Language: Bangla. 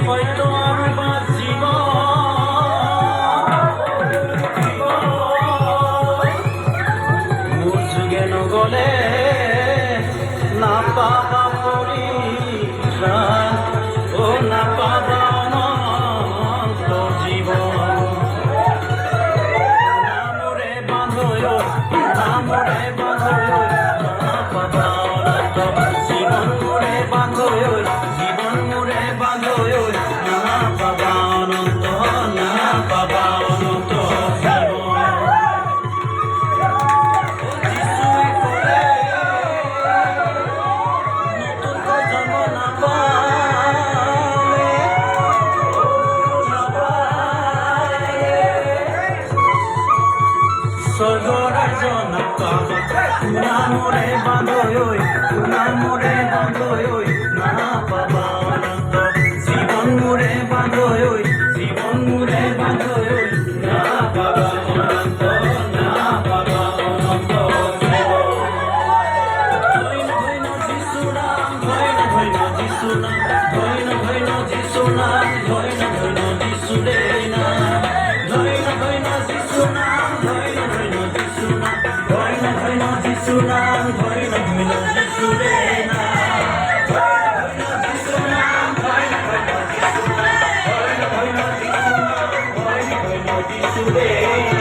হয়তো আমি বাঁচিব বুঝগেন গলে না পাবা পরিত্রাণ ও না পাবা অনন্ত জীবন নামরে বাঁধয় নামরে বাঁধয় না পাবা অনন্ত জীবন মোরে বাঁধয় জীবন মোরে বাঁধয় না পাবা অনন্ত না পাবা অনন্ত স্বর্গরাজনা পাবা নামরে বাঁধয় নামরে বাঁধয় না পাবা অনন্ত জীবন মোরে বাঁধয় জীবন মোরে বাঁধয় না পাবা অনন্ত না পাবা অনন্ত ধৈন ধৈন যিশু নাম ধৈন ধৈন যিশু নাম ধৈন ধৈন যিশু নাম ধৈন ধৈন যিশু রে নাম ধৈন ধৈন যিশু নাম ধৈন ধৈন যিশু নাম ধৈন ধৈন যিশু নাম ধৈন ধৈন যিশু রে নাম ধৈন ধৈন যিশু নাম ধৈন ধৈন যিশু নাম ধৈন ধৈন যিশু নাম ধৈন ধৈন যিশু রে